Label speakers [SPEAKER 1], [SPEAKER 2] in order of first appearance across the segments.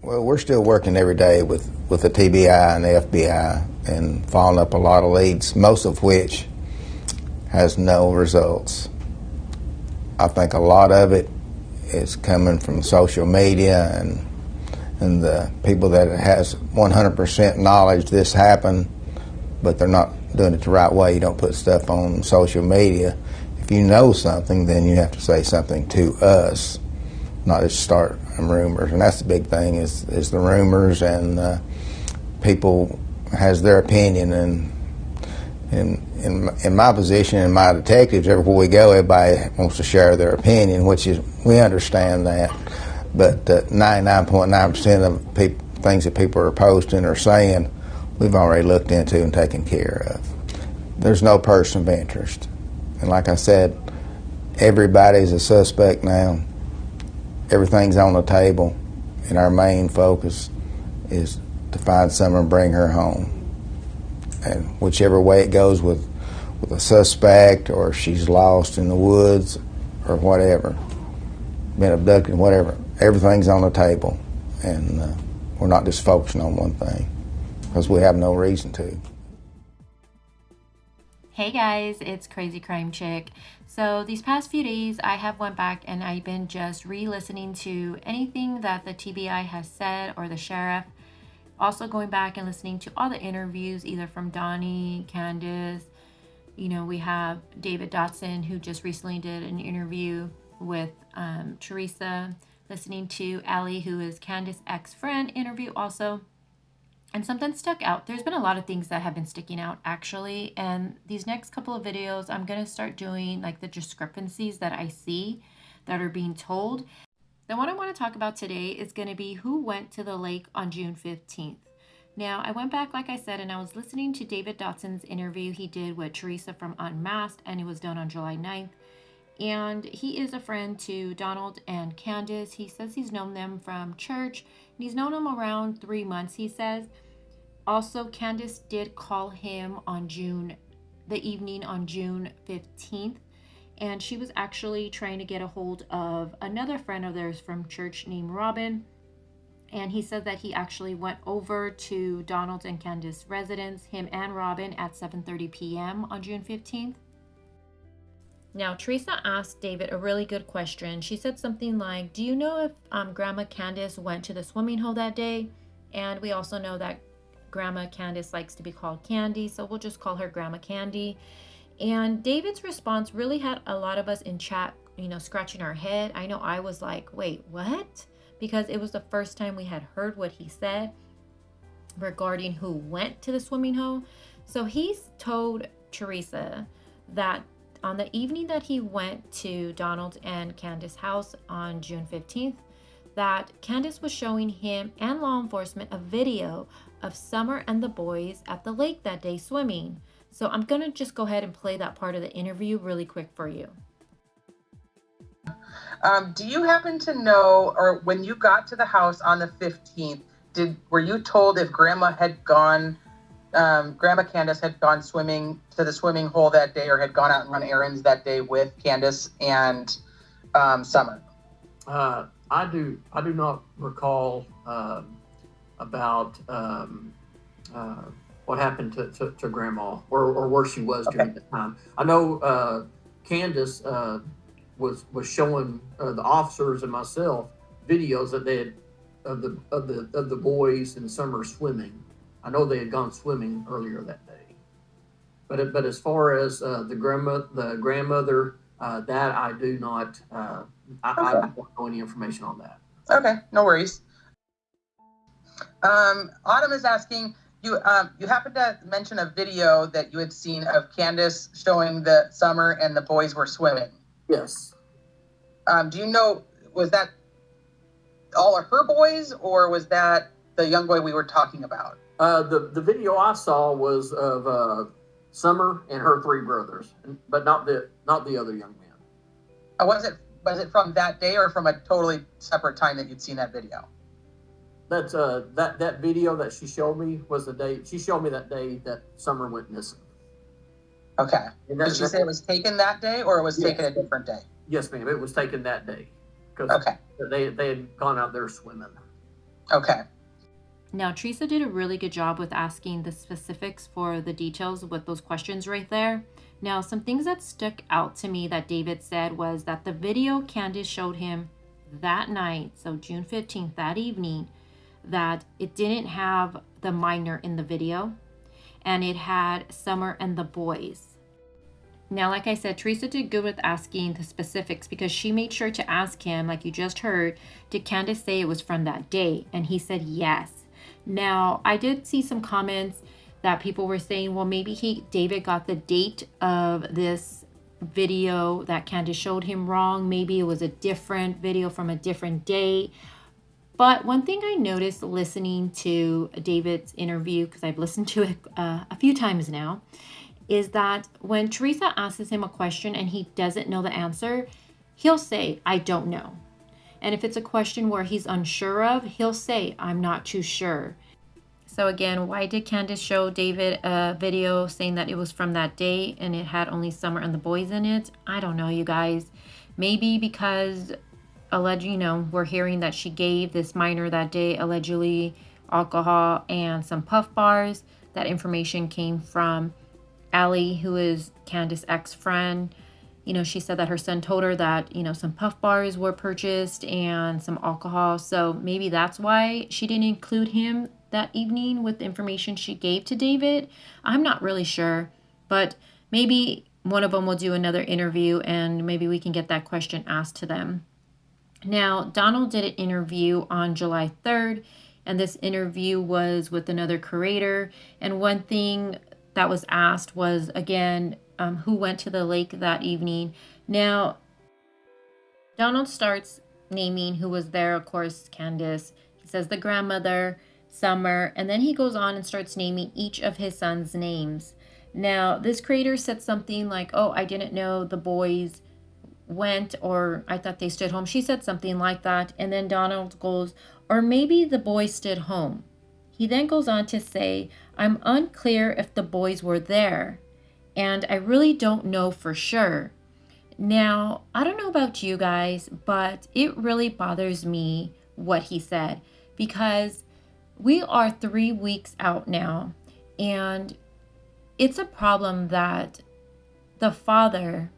[SPEAKER 1] Well, we're still working every day with the TBI and the FBI and following up a lot of leads, most of which has no results. I think a lot of it is coming from social media and the people that has 100% knowledge this happened, but they're not doing it the right way. You don't put stuff on social media. If you know something, then you have to say something to us, not just start rumors. And that's the big thing is the rumors, and people has their opinion. And in my position, in my detectives, everywhere we go, everybody wants to share their opinion, which is, we understand that. But 99.9% of things that people are posting or saying, we've already looked into and taken care of. There's no person of interest. And like I said, everybody's a suspect now. Everything's on the table, and our main focus is to find someone and bring her home. And whichever way it goes with a suspect, or she's lost in the woods, or whatever, been abducted, whatever, everything's on the table. And we're not just focusing on one thing, because we have no reason to.
[SPEAKER 2] Hey guys, it's Crazy Crime Chick. So these past few days I have went back and I've been just re-listening to anything that the TBI has said or the sheriff. Also going back and listening to all the interviews, either from Donnie, Candace. You know, we have David Dotson, who just recently did an interview with Teresa. Listening to Allie, who is Candace's ex-friend, interview also. And something stuck out. There's been a lot of things that have been sticking out, actually. And these next couple of videos, I'm going to start doing like the discrepancies that I see that are being told. Then what I want to talk about today is going to be who went to the lake on June 15th. Now, I went back, like I said, and I was listening to David Dotson's interview he did with Teresa from Unmasked, and it was done on July 9th. And he is a friend to Donald and Candace. He says he's known them from church, and he's known them around 3 months, he says. Also, Candace did call him on the evening on June 15th, and she was actually trying to get a hold of another friend of theirs from church named Robin. And he said that he actually went over to Donald and Candace's residence, him and Robin, at 7:30 p.m. on June 15th. Now, Teresa asked David a really good question. She said something like, do you know if Grandma Candace went to the swimming hole that day? And we also know that Grandma Candace likes to be called Candy, so we'll just call her Grandma Candy. And David's response really had a lot of us in chat, scratching our head. I know I was like, wait, what? Because it was the first time we had heard what he said regarding who went to the swimming hole. So he's told Teresa that on the evening that he went to Donald and Candace's house on June 15th, that Candace was showing him and law enforcement a video of Summer and the boys at the lake that day swimming. So I'm going to just go ahead and play that part of the interview really quick for you.
[SPEAKER 3] Do you happen to know, or when you got to the house on the 15th, were you told if Grandma Candace had gone swimming to the swimming hole that day, or had gone out and run errands that day with Candace and Summer?
[SPEAKER 4] I do not recall about what happened to Grandma or where she was during that time. I know Candace was showing the officers and myself videos that they had of the boys and Summer swimming. I know they had gone swimming earlier that day. But as far as the grandmother, that I do not. I don't know any information on that.
[SPEAKER 3] Okay, no worries. Autumn is asking, you happened to mention a video that you had seen of Candace showing the Summer and the boys were swimming.
[SPEAKER 4] Yes.
[SPEAKER 3] Do you know, was that all of her boys, or was that the young boy we were talking about?
[SPEAKER 4] The video I saw was of Summer and her 3 brothers, but not the other young man.
[SPEAKER 3] Was it from that day or from a totally separate time that you'd seen that video?
[SPEAKER 4] That's that video that she showed me was the day she showed me that day that Summer went missing.
[SPEAKER 3] Okay. Did she say it was taken that day, or it was taken a different day?
[SPEAKER 4] Yes, ma'am. It was taken that day because they had gone out there swimming.
[SPEAKER 3] Okay.
[SPEAKER 2] Now, Teresa did a really good job with asking the specifics for the details with those questions right there. Now, some things that stuck out to me that David said was that the video Candace showed him that night, so June 15th, that evening, that it didn't have the minor in the video and it had Summer and the boys. Now, like I said, Teresa did good with asking the specifics because she made sure to ask him, like you just heard, did Candace say it was from that day? And he said yes. Now, I did see some comments that people were saying, well, maybe David got the date of this video that Candace showed him wrong. Maybe it was a different video from a different day. But one thing I noticed listening to David's interview, because I've listened to it a few times now, is that when Teresa asks him a question and he doesn't know the answer, he'll say, I don't know. And if it's a question where he's unsure of, he'll say, I'm not too sure. So again, why did Candace show David a video saying that it was from that day and it had only Summer and the boys in it? I don't know, you guys. Maybe because we're hearing that she gave this minor that day allegedly alcohol and some puff bars. That information came from Allie, who is Candace's ex-friend. She said that her son told her that, some puff bars were purchased and some alcohol. So maybe that's why she didn't include him that evening with the information she gave to David. I'm not really sure, but maybe one of them will do another interview and maybe we can get that question asked to them. Now, Donald did an interview on July 3rd, and this interview was with another curator. And one thing that was asked was, again, who went to the lake that evening. Now, Donald starts naming who was there. Of course, Candace. He says the grandmother, Summer, and then he goes on and starts naming each of his sons' names. Now, this creator said something like, oh, I didn't know the boys went, or I thought they stood home. She said something like that. And then Donald goes, or maybe the boys stood home. He then goes on to say, I'm unclear if the boys were there, and I really don't know for sure. Now, I don't know about you guys, but it really bothers me what he said, because we are 3 weeks out now, and it's a problem that the father,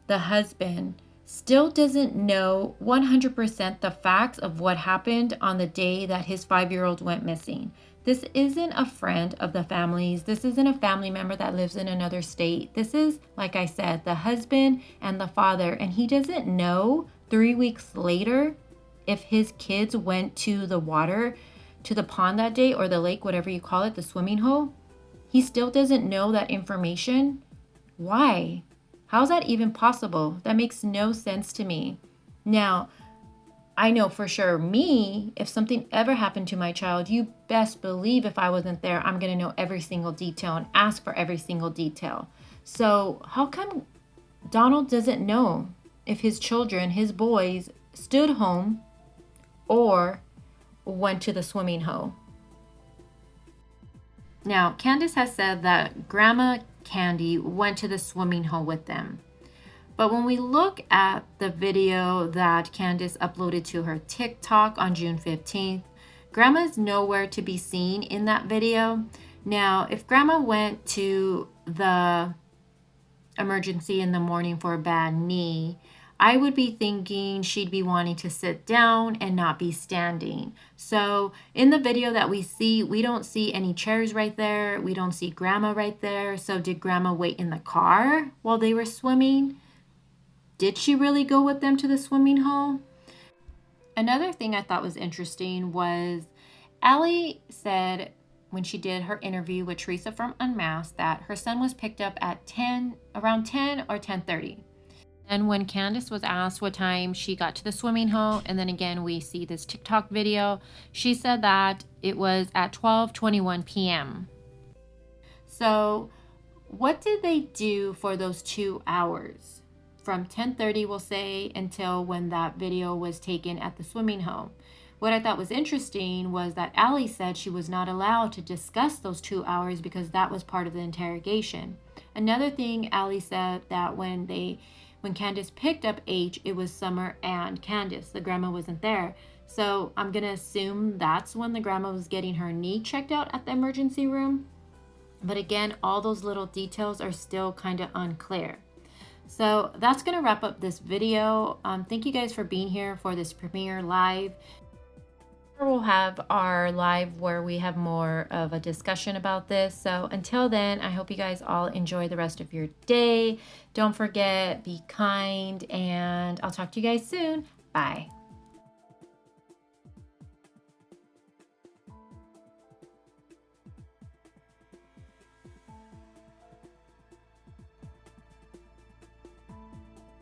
[SPEAKER 2] the husband, still doesn't know 100% the facts of what happened on the day that his 5-year-old went missing. This isn't a friend of the family's. This isn't a family member that lives in another state. This is, like I said, the husband and the father, and he doesn't know 3 weeks later if his kids went to the water, to the pond that day, or the lake, whatever you call it, the swimming hole. He still doesn't know that information. Why? How's that even possible? That makes no sense to me. Now, I know for sure if something ever happened to my child, you best believe if I wasn't there, I'm going to know every single detail and ask for every single detail. So how come Donald doesn't know if his children, his boys, stood home or went to the swimming hole? Now, Candace has said that Grandma Candy went to the swimming hole with them. But when we look at the video that Candace uploaded to her TikTok on June 15th, Grandma's nowhere to be seen in that video. Now, if Grandma went to the emergency in the morning for a bad knee, I would be thinking she'd be wanting to sit down and not be standing. So in the video that we see, we don't see any chairs right there. We don't see Grandma right there. So did Grandma wait in the car while they were swimming? Did she really go with them to the swimming hole? Another thing I thought was interesting was Allie said when she did her interview with Teresa from Unmasked that her son was picked up at around 10 or 10:30. And when Candace was asked what time she got to the swimming hole, and then again we see this TikTok video, she said that it was at 12:21 p.m. So what did they do for those 2 hours? From 10:30, we'll say, until when that video was taken at the swimming hole. What I thought was interesting was that Allie said she was not allowed to discuss those 2 hours because that was part of the interrogation. Another thing Allie said that when Candace picked up H, it was Summer and Candace. The grandma wasn't there. So I'm gonna assume that's when the grandma was getting her knee checked out at the emergency room. But again, all those little details are still kind of unclear. So that's gonna wrap up this video. Thank you guys for being here for this premiere live. We'll have our live where we have more of a discussion about this. So until then, I hope you guys all enjoy the rest of your day. Don't forget, be kind, and I'll talk to you guys soon. Bye.